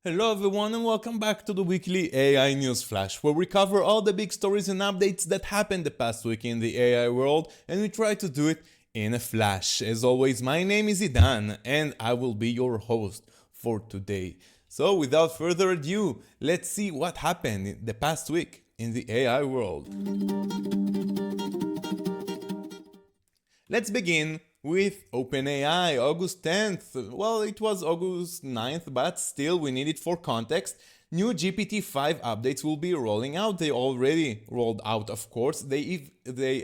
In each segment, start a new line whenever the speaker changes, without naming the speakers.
Hello everyone and welcome back to the weekly AI News Flash, where we cover all the big stories and updates that happened the past week in the AI world, and we try to do it in a flash. As always, my name is Idan and I will be your host for today. So without further ado, let's see what happened in the past week in the AI world. Let's begin with OpenAI, August 10th. Well, it was August 9th, but still we need it for context. New GPT-5 updates will be rolling out. They already rolled out, of course. They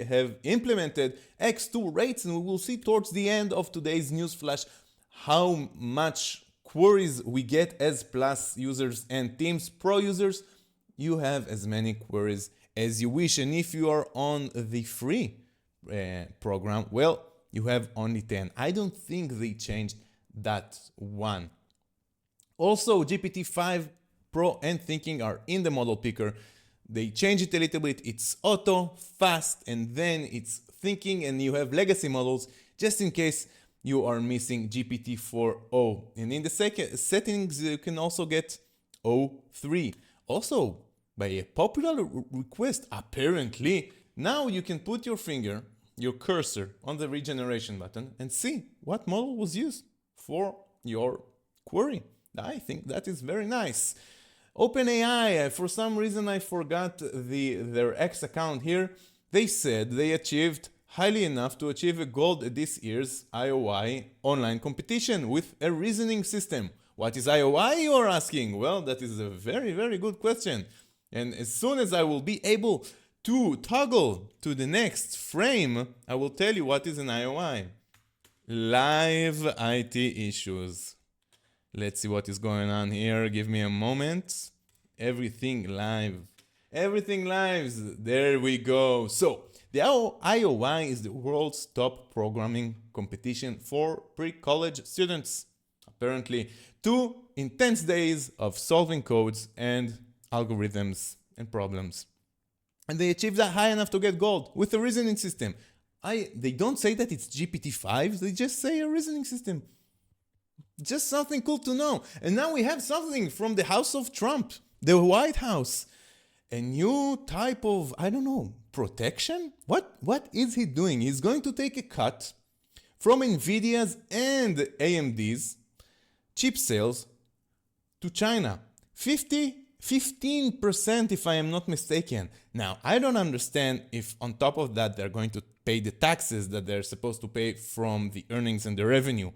have implemented X2 rates, and we will see towards the end of today's news flash how much queries we get as Plus users and Teams Pro users. You have as many queries as you wish, and if you are on the free program, well, you have only 10. I don't think they changed that one. Also, GPT-5 Pro and Thinking are in the model picker. They changed it a little bit. It's auto, fast, and then it's thinking, and you have legacy models just in case you are missing GPT-4o. And in the second settings, you can also get O3. Also, by a popular request, apparently, now you can put your finger, your cursor on the regeneration button and see what model was used for your query. I think that is very nice. OpenAI, for some reason I forgot their X account here. They said they achieved highly enough to achieve a gold at this year's IOI online competition with a reasoning system. What is IOI, you are asking? Well, that is a very, very good question. And as soon as I will be able to toggle to the next frame, I will tell you what is an IOI. Live IT issues. Let's see what is going on here. Give me a moment. Everything live. Everything live. There we go. So, the IOI is the world's top programming competition for pre-college students. Apparently, 2 intense days of solving codes and algorithms and problems. And they achieved that high enough to get gold with a reasoning system. They don't say that it's GPT-5, they just say a reasoning system. Just something cool to know. And now we have something from the House of Trump, the White House. A new type of, I don't know, protection? What is he doing? He's going to take a cut from Nvidia's and AMD's chip sales to China. 15% if I am not mistaken. Now, I don't understand if on top of that they're going to pay the taxes that they're supposed to pay from the earnings and the revenue.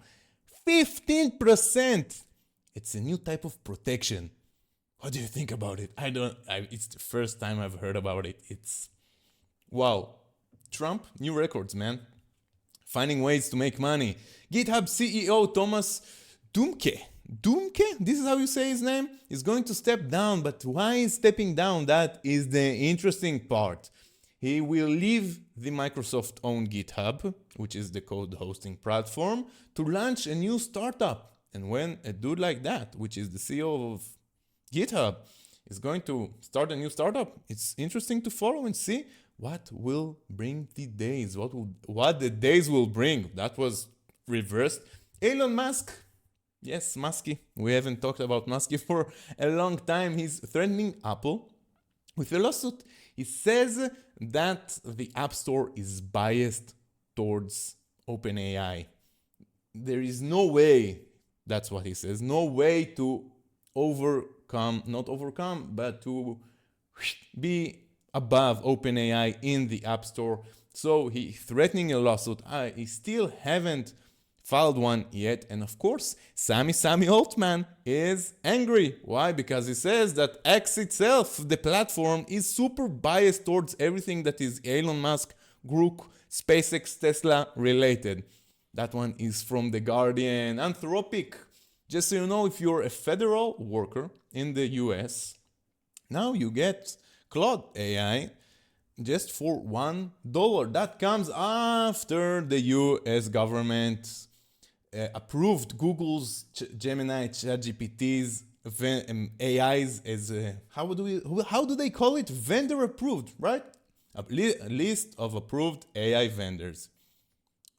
15%! It's a new type of protection. What do you think about it? It's the first time I've heard about it. It's, wow. Trump, new records, man. Finding ways to make money. GitHub CEO Thomas Dohmke, this is how you say his name, is going to step down. But why is stepping down? That is the interesting part. He will leave the Microsoft-owned GitHub, which is the code hosting platform, to launch a new startup. And when a dude like that, which is the CEO of GitHub, is going to start a new startup, it's interesting to follow and see what will bring the days, what the days will bring. That was reversed. Elon Musk. Yes, Musky. We haven't talked about Musky for a long time. He's threatening Apple with a lawsuit. He says that the App Store is biased towards OpenAI. There is no way, that's what he says, no way to but to be above OpenAI in the App Store. So he's threatening a lawsuit. He still haven't filed one yet, and of course, Sammy Altman is angry. Why? Because he says that X itself, the platform, is super biased towards everything that is Elon Musk, Group, SpaceX, Tesla related. That one is from The Guardian. Anthropic. Just so you know, if you're a federal worker in the US, now you get Claude AI just for $1. That comes after the US government approved Google's Gemini, ChatGPT's AIs as how do they call it? Vendor approved, right? A list of approved AI vendors.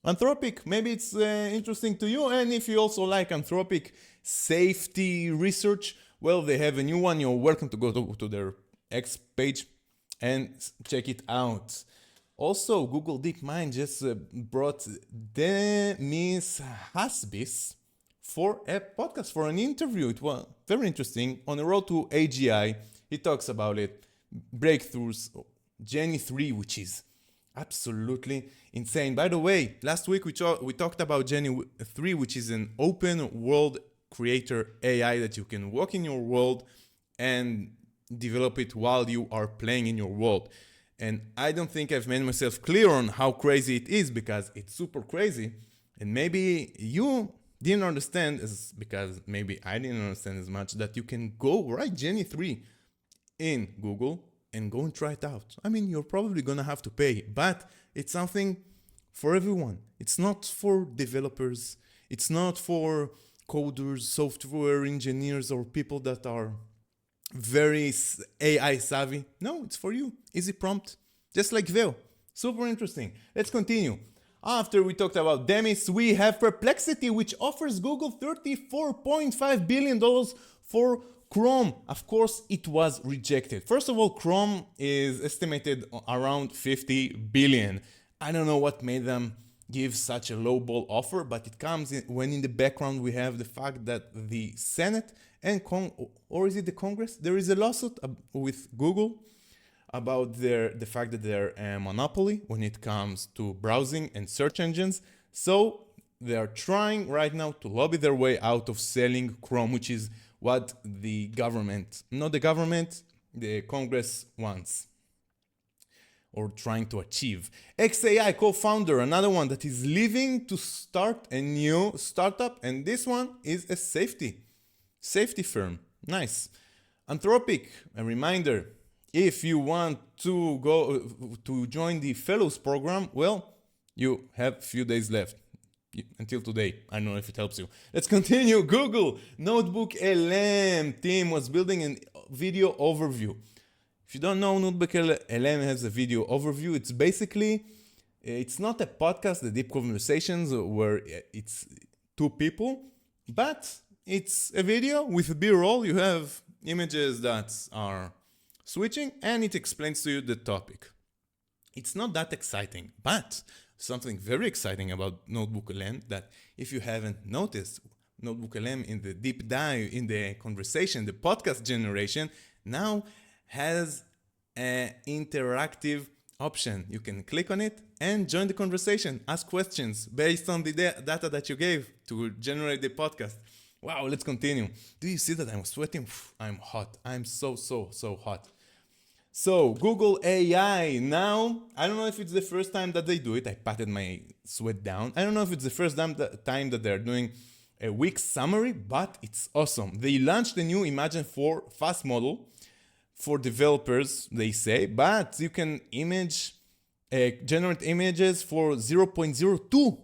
Anthropic, maybe it's interesting to you, and if you also like Anthropic safety research, Well, they have a new one. You're welcome to go to their X page and check it out. Also, Google DeepMind just brought Demis Hassabis for a podcast, for an interview. It was very interesting. On the road to AGI, he talks about it, breakthroughs, Gemini 3, which is absolutely insane. By the way, last week we talked about Gemini 3, which is an open world creator AI that you can walk in your world and develop it while you are playing in your world. And I don't think I've made myself clear on how crazy it is, because it's super crazy. And maybe you didn't understand, because maybe I didn't understand as much, that you can go write Gemini 3 in Google and go and try it out. I mean, you're probably gonna have to pay, but it's something for everyone. It's not for developers. It's not for coders, software engineers, or people that are very AI savvy. No, it's for you. Easy prompt, just like Veo. Super interesting. Let's continue. After we talked about Demis, we have Perplexity, which offers Google $34.5 billion for Chrome. Of course, it was rejected. First of all, Chrome is estimated around 50 billion. I don't know what made them give such a lowball offer, but it comes when in the background we have the fact that the Senate and or is it the Congress? There is a lawsuit with Google about the fact that they're a monopoly when it comes to browsing and search engines. So they are trying right now to lobby their way out of selling Chrome, which is what the government, not the government, the Congress wants or trying to achieve. XAI co-founder, another one that is leaving to start a new startup, and this one is a safety firm. Nice. Anthropic, a reminder, if you want to go to join the Fellows program, well, you have a few days left. Until today. I don't know if it helps you. Let's continue. Google NotebookLM team was building a video overview. If you don't know, NotebookLM has a video overview. It's basically, it's not a podcast, the deep conversations where it's two people, but it's a video with a B-roll. You have images that are switching and it explains to you the topic. It's not that exciting, but something very exciting about NotebookLM that if you haven't noticed, NotebookLM in the deep dive, in the conversation, the podcast generation, now has an interactive option. You can click on it and join the conversation, ask questions based on the data that you gave to generate the podcast. Wow, let's continue. Do you see that I'm sweating? I'm hot. I'm so hot. So Google AI now, I don't know if it's the first time that they do it. I patted my sweat down. I don't know if it's the first time that they're doing a week summary, but it's awesome. They launched a new Imagen 4 Fast model for developers, they say, but you can generate images for 0.02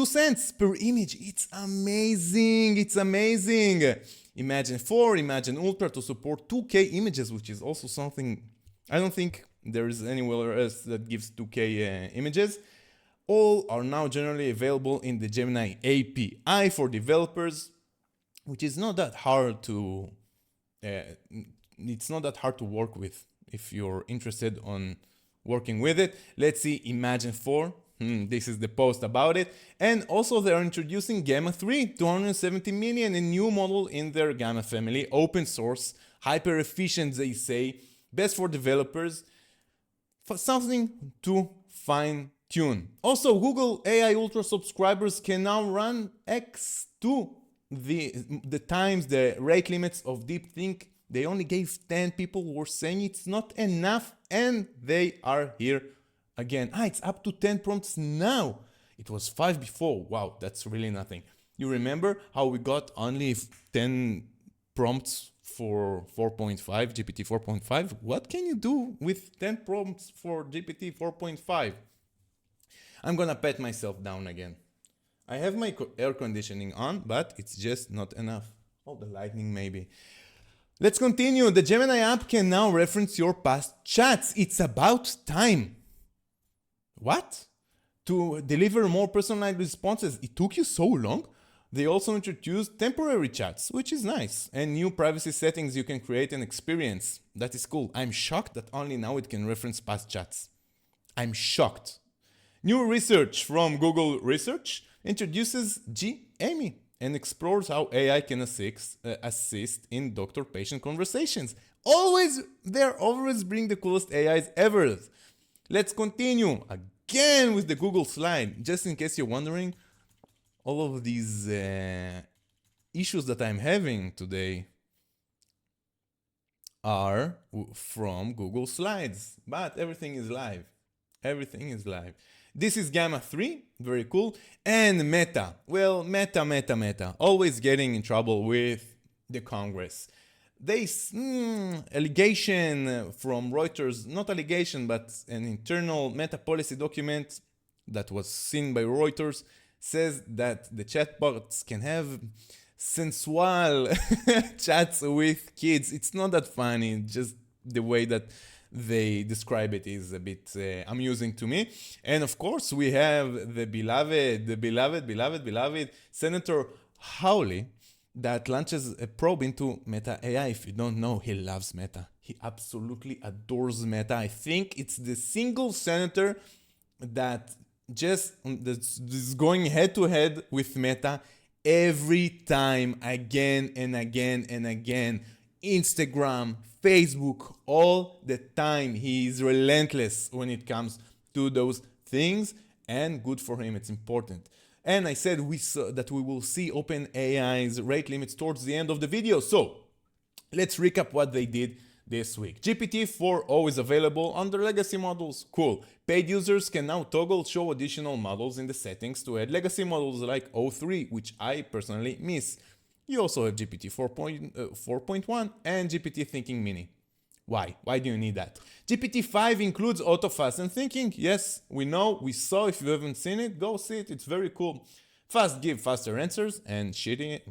cents per image. It's amazing. It's amazing. Imagen 4, Imagen Ultra to support 2K images, which is also something I don't think there is anywhere else that gives 2K images. All are now generally available in the Gemini API for developers, which is not that hard to work with if you're interested on working with it. Let's see Imagen 4. This is the post about it. And also they are introducing Gamma 3, 270 million, a new model in their Gamma family, open source, hyper efficient, they say, best for developers, for something to fine tune. Also, Google AI Ultra subscribers can now run X2 the times, the rate limits of DeepThink. They only gave 10 people who were saying it's not enough, and they are here again. It's up to 10 prompts now. It was 5 before. Wow, that's really nothing. You remember how we got only 10 prompts for 4.5, GPT 4.5? What can you do with 10 prompts for GPT 4.5? I'm gonna pat myself down again. I have my air conditioning on, but it's just not enough. Oh, the lightning maybe. Let's continue. The Gemini app can now reference your past chats. It's about time. What? To deliver more personalized responses. It took you so long? They also introduced temporary chats, which is nice, and new privacy settings you can create an experience. That is cool. I'm shocked that only now it can reference past chats. I'm shocked. New research from Google Research introduces G-Amy and explores how AI can assist in doctor-patient conversations. They're always bring the coolest AIs ever. Let's continue again with the Google slide. Just in case you're wondering, all of these issues that I'm having today are from Google Slides, but everything is live. Everything is live. This is Gamma 3, very cool. And Meta. Well, Meta. Always getting in trouble with the Congress. Allegation from Reuters, not allegation, but an internal Meta policy document that was seen by Reuters says that the chatbots can have sensual chats with kids. It's not that funny, just the way that they describe it is a bit amusing to me. And of course, we have the beloved Senator Hawley that launches a probe into Meta AI. If you don't know, he loves Meta. He absolutely adores Meta. I think it's the single senator that is going head to head with Meta every time, again and again and again. Instagram, Facebook, all the time. He is relentless when it comes to those things, and good for him. It's important. And I said that we will see OpenAI's rate limits towards the end of the video. So let's recap what they did this week. GPT-4o is available under legacy models. Cool. Paid users can now toggle show additional models in the settings to add legacy models like o3, which I personally miss. You also have GPT 4.1 and GPT Thinking Mini. Why? Why do you need that? GPT-5 includes auto-fast and thinking. Yes, we know, we saw. If you haven't seen it, go see it. It's very cool. Fast give faster answers and shitty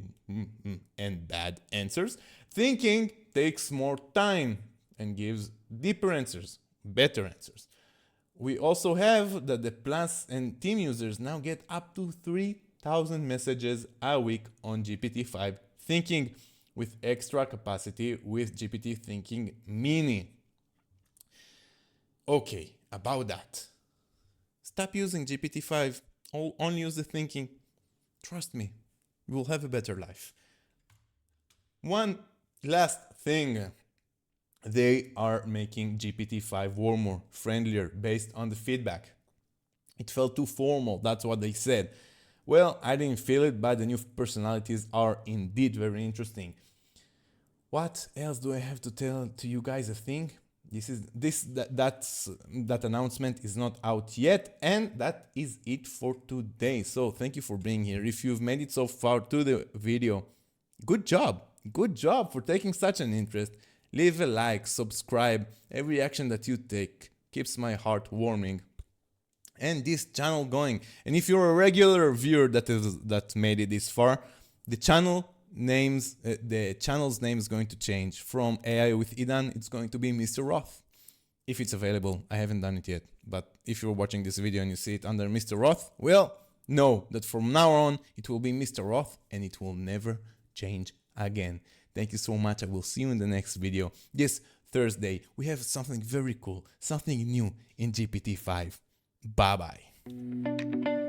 and bad answers. Thinking takes more time and gives deeper answers, better answers. We also have that the Plus and Team users now get up to 3,000 messages a week on GPT-5 Thinking, with extra capacity with GPT Thinking Mini. Okay, about that. Stop using GPT-5. Only use the thinking. Trust me, you will have a better life. One last thing. They are making GPT-5 warmer, friendlier, based on the feedback. It felt too formal, that's what they said. Well, I didn't feel it, but the new personalities are indeed very interesting. What else do I have to tell to you guys? I think that announcement is not out yet, and that is it for today. So thank you for being here. If you've made it so far to the video, good job for taking such an interest. Leave a like, subscribe. Every action that you take keeps my heart warming and this channel going. And if you're a regular viewer that made it this far, the channel's name is going to change. From AI with Idan, it's going to be Mr. Roth. If it's available, I haven't done it yet. But if you're watching this video and you see it under Mr. Roth, well, know that from now on, it will be Mr. Roth and it will never change again. Thank you so much. I will see you in the next video. This Thursday, we have something very cool, something new in GPT-5. Bye-bye.